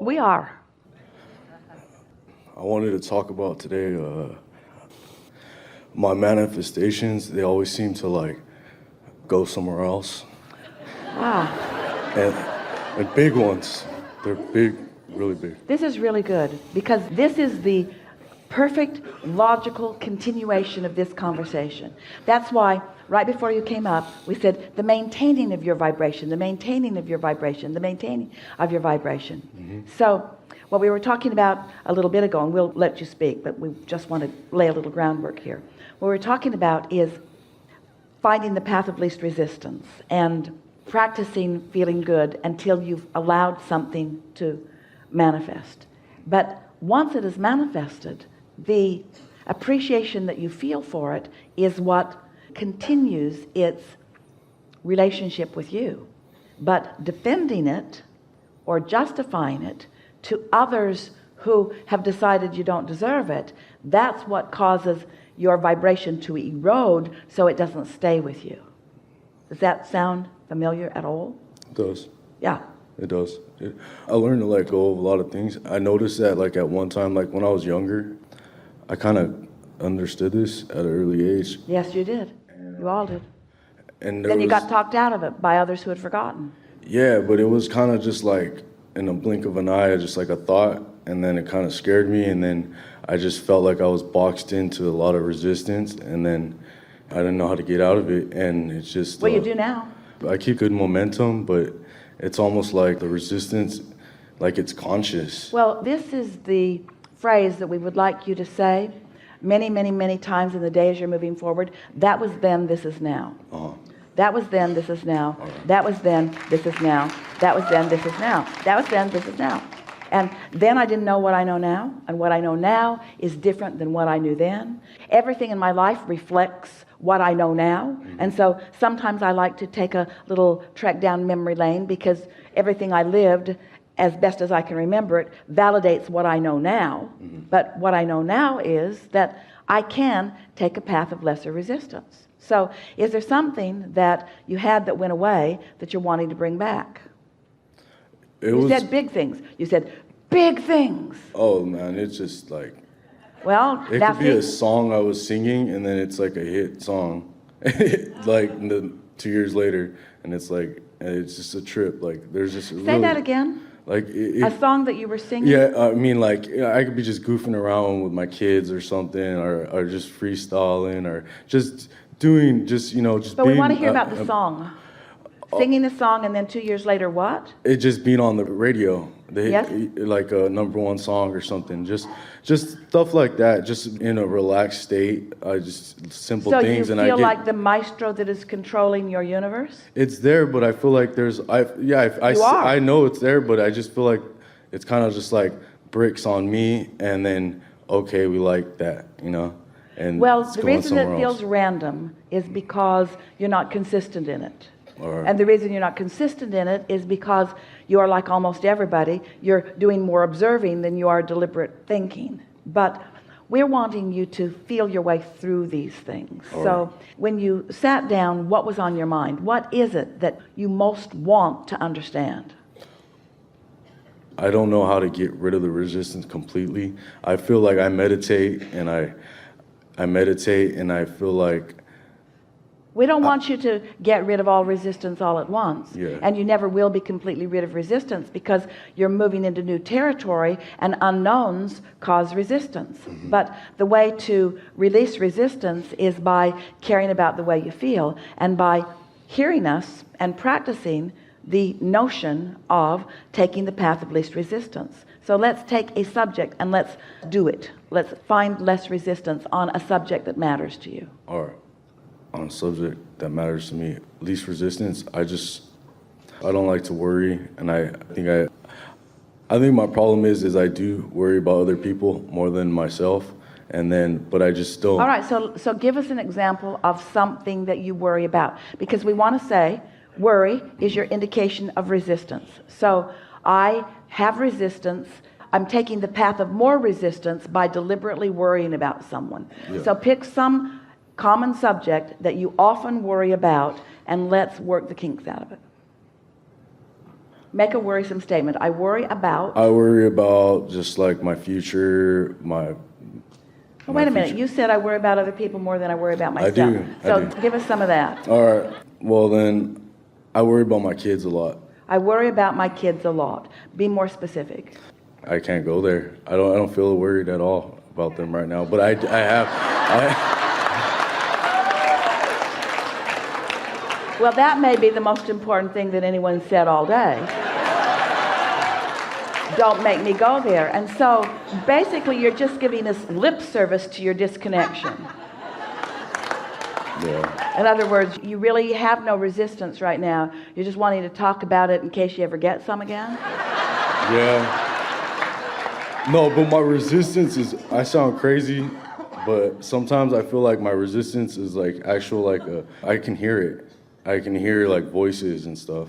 we are. I wanted to talk about today my manifestations. They always seem to like go somewhere else. Ah, And big ones. They're big, really big. this is really good because this is the perfect logical continuation of this conversation. That's why right before you came up we said the maintaining of your vibration, the maintaining of your vibration, the maintaining of your vibration. So what we were talking about a little bit ago, and we'll let you speak, but we just want to lay a little groundwork here. What we're talking about is finding the path of least resistance and practicing feeling good until you've allowed something to manifest. But once it is manifested, the appreciation that you feel for it is what continues its relationship with you. But defending it or justifying it to others who have decided you don't deserve it, that's what causes your vibration to erode so it doesn't stay with you. Does that sound familiar at all? It does. Yeah. It does. I learned to let go of a lot of things. I noticed that like at one time, like when I was younger, I kind of understood this at an early age. Yes, you did. You all did. And Then you got talked out of it by others who had forgotten. Yeah, but it was kind of just like in a blink of an eye, just like a thought, and then it kind of scared me, and then I just felt like I was boxed into a lot of resistance, and then I didn't know how to get out of it, and it's just... What you do now? I keep good momentum, but it's almost like the resistance, like it's conscious. Well, this is the phrase that we would like you to say many, many, many times in the day as you're moving forward. That was then, this is now. That was then, this is now. That was then, this is now. That was then, this is now. That was then, this is now. And then I didn't know what I know now, and what I know now is different than what I knew then. Everything in my life reflects what I know now, and so sometimes I like to take a little trek down memory lane because everything I lived, as best as I can remember it, validates what I know now. But what I know now is that I can take a path of lesser resistance. So is there something that you had that went away that you're wanting to bring back? You said big things. You said big things. Oh man, it's just like... Well, it could be a song I was singing, and then it's like a hit song, like 2 years later, and it's like it's just a trip. Like there's just say that again. Like a song that you were singing. Yeah, I mean, like I could be just goofing around with my kids or something, or just freestyling, or just doing just. But we want to hear about the song. Singing the song, and then 2 years later, what? It just being on the radio, Yes? like a #1 song or something. Just stuff like that. Just in a relaxed state. Just simple things. So you feel like the maestro that is controlling your universe? It's there, but I feel like I know it's there, but I just feel like it's kind of just like bricks on me, and then okay, we like that, And well, the reason it feels random is because you're not consistent in it. And the reason you're not consistent in it is because you are like almost everybody. You're doing more observing than you are deliberate thinking. But we're wanting you to feel your way through these things. So when you sat down, what was on your mind? What is it that you most want to understand? I don't know how to get rid of the resistance completely. I feel like I meditate, and I meditate, and I feel like... We don't want you to get rid of all resistance all at once. Yeah. And you never will be completely rid of resistance because you're moving into new territory, and unknowns cause resistance. But the way to release resistance is by caring about the way you feel, and by hearing us and practicing the notion of taking the path of least resistance. So let's take a subject and let's do it. Let's find less resistance on a subject that matters to you. All right. On a subject that matters to me, least resistance, I don't like to worry, and I think my problem is I do worry about other people more than myself, but I just don't. All right, so give us an example of something that you worry about, because we want to say worry is your indication of resistance. So I have resistance. I'm taking the path of more resistance by deliberately worrying about someone. Yeah. So pick some common subject that you often worry about, and let's work the kinks out of it. Make a worrisome statement. I worry about... I worry about just like my future, Well, wait a minute. future. You said I worry about other people more than I worry about myself. do. So give us some of that. All right. Well, then I worry about my kids a lot. I worry about my kids a lot. Be more specific. I can't go there. I don't feel worried at all about them right now. But I have. Well, that may be the most important thing that anyone said all day. Don't make me go there. And so basically you're just giving us lip service to your disconnection. Yeah. In other words, you really have no resistance right now. You're just wanting to talk about it in case you ever get some again? Yeah. No, but my resistance is, I sound crazy, but sometimes I feel like my resistance is like actual, like I can hear it. I can hear like voices and stuff.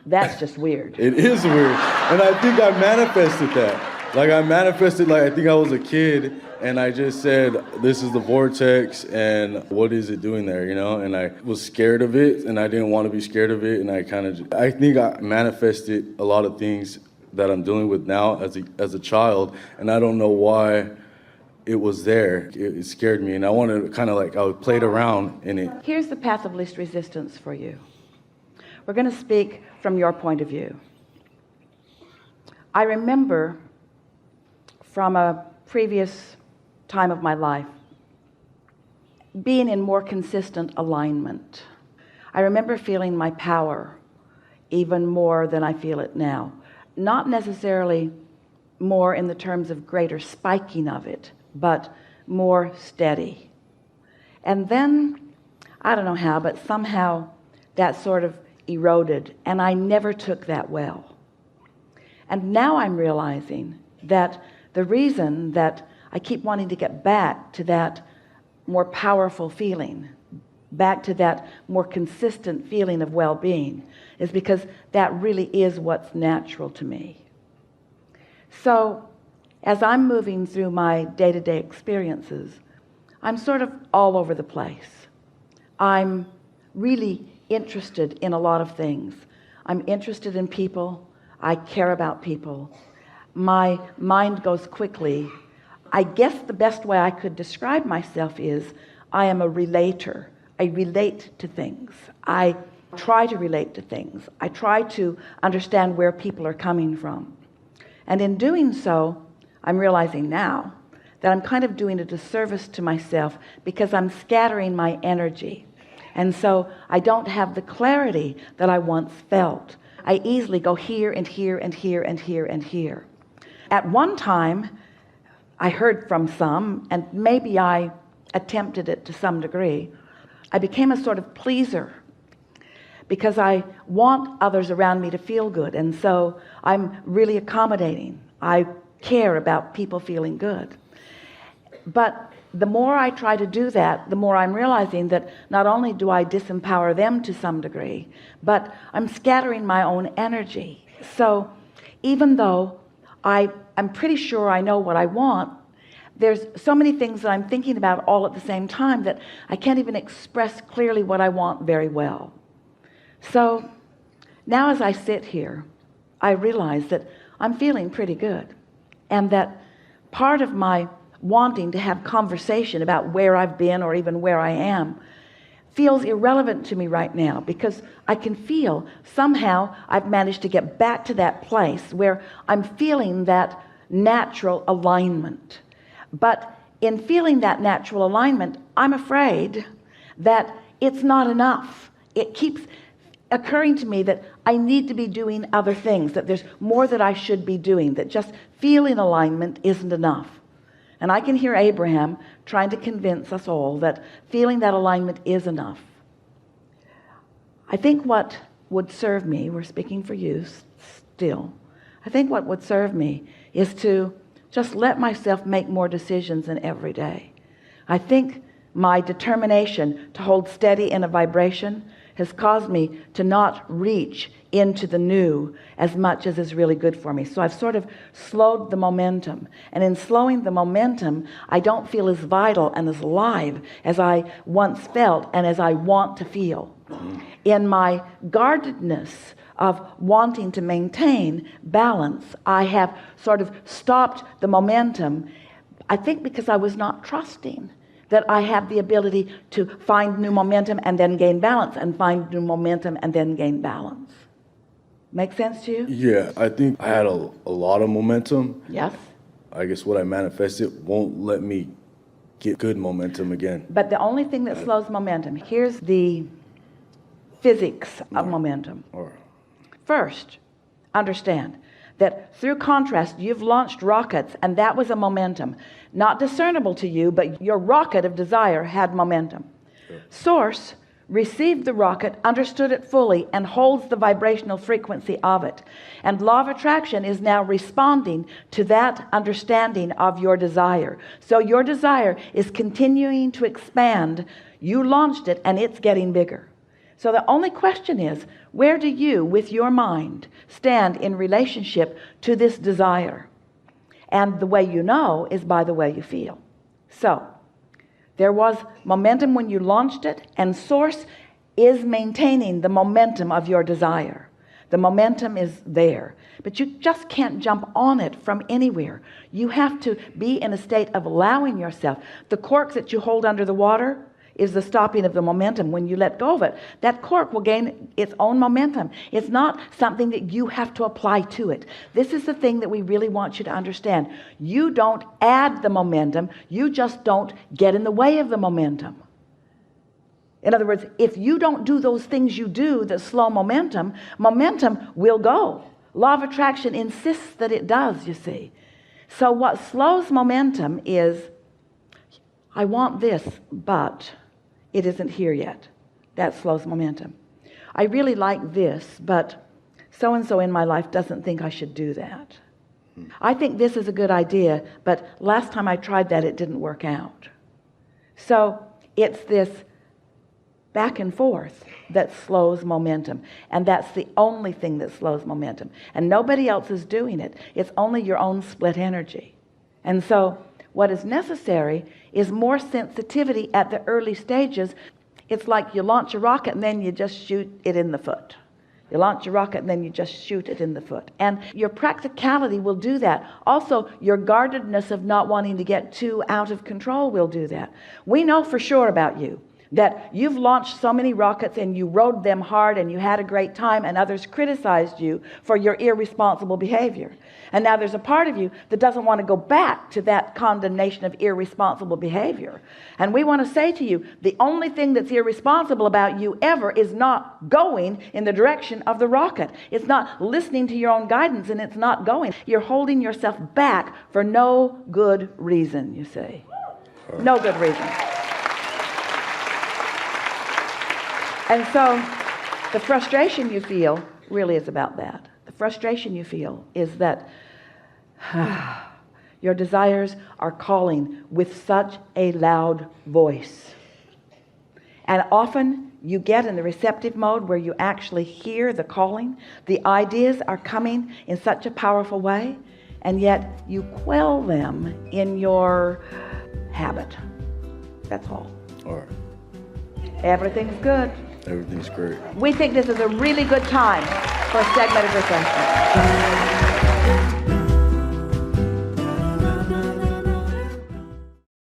That's just weird. It is weird. And I think I manifested that. Like I think I was a kid and I just said, this is the vortex and what is it doing there, you know? And I was scared of it and I didn't want to be scared of it. And I think I manifested a lot of things that I'm dealing with now as a child. And I don't know why it was there. It scared me. And I wanted to kind of like, I played around in it. Here's the path of least resistance for you. We're going to speak from your point of view. I remember from a previous time of my life being in more consistent alignment. I remember feeling my power even more than I feel it now. Not necessarily more in the terms of greater spiking of it, but more steady. And then, I don't know how, but somehow that sort of eroded, and I never took that well. And now I'm realizing that the reason that I keep wanting to get back to that more powerful feeling, back to that more consistent feeling of well-being, is because that really is what's natural to me. So as I'm moving through my day-to-day experiences, I'm sort of all over the place. I'm really interested in a lot of things. I'm interested in people. I care about people. My mind goes quickly. I guess the best way I could describe myself is I am a relator. I relate to things. I try to relate to things. I try to understand where people are coming from. And in doing so, I'm realizing now that I'm kind of doing a disservice to myself because I'm scattering my energy. And so I don't have the clarity that I once felt. I easily go here and here and here and here and here. At one time, I heard from some, and maybe I attempted it to some degree, I became a sort of pleaser because I want others around me to feel good. And so I'm really accommodating. I care about people feeling good. But the more I try to do that, the more I'm realizing that not only do I disempower them to some degree, but I'm scattering my own energy. So even though I'm pretty sure I know what I want, there's so many things that I'm thinking about all at the same time that I can't even express clearly what I want very well. So now as I sit here, I realize that I'm feeling pretty good, and that part of my wanting to have conversation about where I've been or even where I am feels irrelevant to me right now, because I can feel somehow I've managed to get back to that place where I'm feeling that natural alignment. But in feeling that natural alignment, I'm afraid that it's not enough. It keeps occurring to me that I need to be doing other things, that there's more that I should be doing, that just feeling alignment isn't enough. And I can hear Abraham trying to convince us all that feeling that alignment is enough. I think what would serve me, we're speaking for you still, I think what would serve me is to just let myself make more decisions in every day. I think my determination to hold steady in a vibration has caused me to not reach into the new as much as is really good for me. So I've sort of slowed the momentum. And in slowing the momentum, I don't feel as vital and as alive as I once felt and as I want to feel. in my guardedness of wanting to maintain balance, I have sort of stopped the momentum. I think because I was not trusting that I have the ability to find new momentum and then gain balance, and find new momentum and then gain balance. Make sense to you? Yeah, I think I had a lot of momentum. Yes. I guess what I manifested won't let me get good momentum again. But the only thing that slows momentum, here's the physics of momentum. Or First, understand that through contrast, you've launched rockets, and that was a momentum. Not discernible to you, but your rocket of desire had momentum. Sure. Source received the rocket, understood it fully, and holds the vibrational frequency of it. And law of attraction is now responding to that understanding of your desire. So your desire is continuing to expand. You launched it, and it's getting bigger. So the only question is, where do you, with your mind, stand in relationship to this desire? And the way you know is by the way you feel. So there was momentum when you launched it, and source is maintaining the momentum of your desire. The momentum is there, but you just can't jump on it from anywhere. You have to be in a state of allowing yourself. The corks that you hold under the water is the stopping of the momentum. When you let go of it, that cork will gain its own momentum. It's not something that you have to apply to it. This is the thing that we really want you to understand. You don't add the momentum, you just don't get in the way of the momentum. In other words, if you don't do those things you do that slow momentum, momentum will go. Law of attraction insists that it does, you see. So what slows momentum is, I want this, but it isn't here yet. That slows momentum. I really like this, but so-and-so in my life doesn't think I should do that. I think this is a good idea, but last time I tried that, it didn't work out. So it's this back and forth that slows momentum. And that's the only thing that slows momentum. And nobody else is doing it. It's only your own split energy. And so what is necessary is more sensitivity at the early stages. It's like you launch a rocket and then you just shoot it in the foot. You launch a rocket and then you just shoot it in the foot. And your practicality will do that. Also, your guardedness of not wanting to get too out of control will do that. We know for sure about you that you've launched so many rockets and you rode them hard and you had a great time, and others criticized you for your irresponsible behavior. And now there's a part of you that doesn't want to go back to that condemnation of irresponsible behavior. And we want to say to you, the only thing that's irresponsible about you ever is not going in the direction of the rocket. It's not listening to your own guidance, and it's not going. You're holding yourself back for no good reason, you see. No good reason. And so the frustration you feel really is about that. The frustration you feel is that your desires are calling with such a loud voice. And often you get in the receptive mode where you actually hear the calling. The ideas are coming in such a powerful way, and yet you quell them in your habit. That's all. All right. Everything's good. Everything's great. We think this is a really good time for a segmented refreshment.